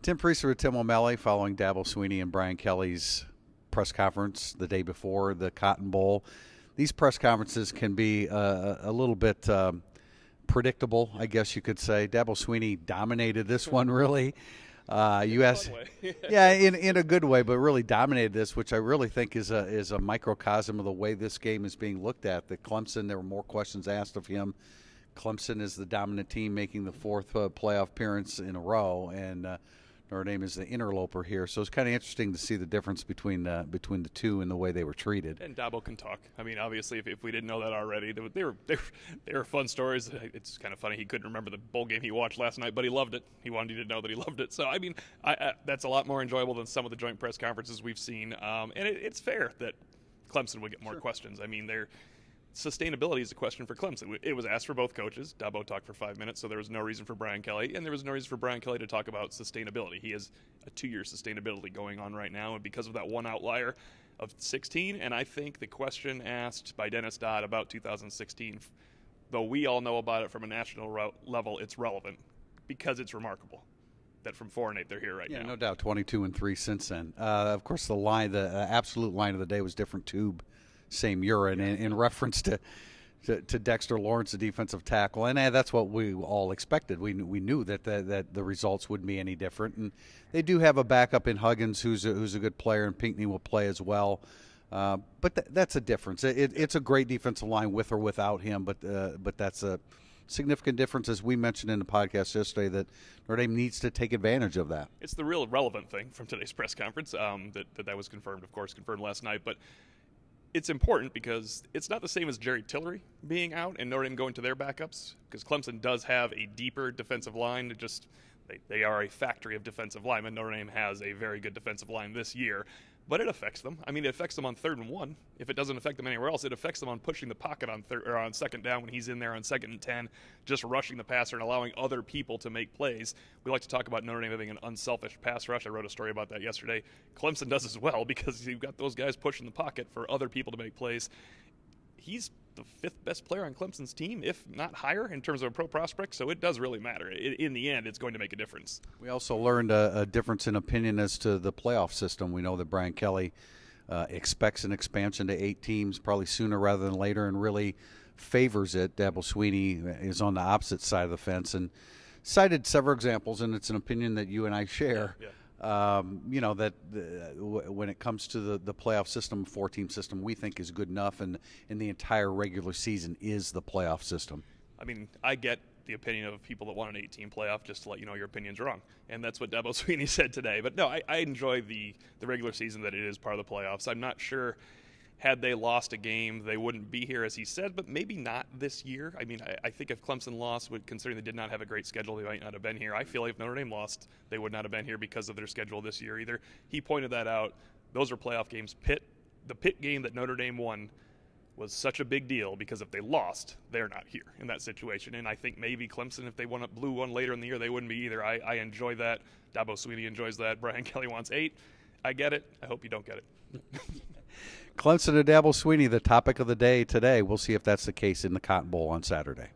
Tim Priester with Tim O'Malley following Dabo, Swinney, and Brian Kelly's press conference the day before the Cotton Bowl. These press conferences can be a little bit predictable, I guess you could say. Dabo Swinney dominated this one, really. U.S. Yeah, in a good way, but really dominated this, which I really think is a microcosm of the way this game is being looked at. That Clemson, there were more questions asked of him. Clemson is the dominant team, making the fourth playoff appearance in a row, and Notre Dame is the interloper here. So it's kind of interesting to see the difference between the two and the way they were treated. And Dabo can talk. I mean, obviously, if we didn't know that already, they were fun stories. It's kind of funny. He couldn't remember the bowl game he watched last night, but he loved it. He wanted you to know that he loved it. So, I mean, that's a lot more enjoyable than some of the joint press conferences we've seen. And it's fair that Clemson would get more questions. I mean, sustainability is a question for Clemson. It was asked for both coaches. Dabo talked for 5 minutes, so there was no reason for Brian Kelly, and there was no reason for Brian Kelly to talk about sustainability. He has a 2-year sustainability going on right now, and because of that one outlier of 16, and I think the question asked by Dennis Dodd about 2016, though we all know about it from a national level, it's relevant because it's remarkable that from 4-8 they're here right now. Yeah, no doubt, 22-3 since then. Of course, the absolute line of the day was different tube, same urine, in reference to Dexter Lawrence, the defensive tackle, and that's what we all expected. We knew that the results wouldn't be any different, and they do have a backup in Huggins, who's a good player, and Pinckney will play as well. But that's a difference. It's a great defensive line with or without him, but that's a significant difference, as we mentioned in the podcast yesterday, that Notre Dame needs to take advantage of that. It's the real relevant thing from today's press conference that was confirmed, of course, confirmed last night, but it's important because it's not the same as Jerry Tillery being out and Notre Dame going to their backups, because Clemson does have a deeper defensive line. They are a factory of defensive linemen. Notre Dame has a very good defensive line this year, but it affects them. I mean, it affects them on 3rd and 1. If it doesn't affect them anywhere else, it affects them on pushing the pocket on 2nd down when he's in there on 2nd and 10, just rushing the passer and allowing other people to make plays. We like to talk about Notre Dame having an unselfish pass rush. I wrote a story about that yesterday. Clemson does as well, because you've got those guys pushing the pocket for other people to make plays. He's the 5th best player on Clemson's team, if not higher, in terms of a pro prospect, so it does really matter. In the end, it's going to make a difference. We also learned a difference in opinion as to the playoff system. We know that Brian Kelly expects an expansion to 8 teams, probably sooner rather than later, and really favors it. Dabo Swinney is on the opposite side of the fence and cited several examples, and it's an opinion that you and I share. Yeah. That when it comes to the playoff system, 4-team system, we think is good enough, and in the entire regular season is the playoff system. I mean, I get the opinion of people that want an 8-team playoff, just to let you know your opinion's wrong, and that's what Dabo Swinney said today. But no, I enjoy the regular season, that it is part of the playoffs. I'm not sure, had they lost a game, they wouldn't be here, as he said, but maybe not this year. I mean, I think if Clemson lost, considering they did not have a great schedule, they might not have been here. I feel like if Notre Dame lost, they would not have been here because of their schedule this year either. He pointed that out. Those are playoff games. The Pitt game that Notre Dame won was such a big deal, because if they lost, they're not here in that situation. And I think maybe Clemson, if they blew one later in the year, they wouldn't be either. I enjoy that. Dabo Swinney enjoys that. Brian Kelly wants 8. I get it. I hope you don't get it. Clemson and Dabo Swinney, the topic of the day today. We'll see if that's the case in the Cotton Bowl on Saturday.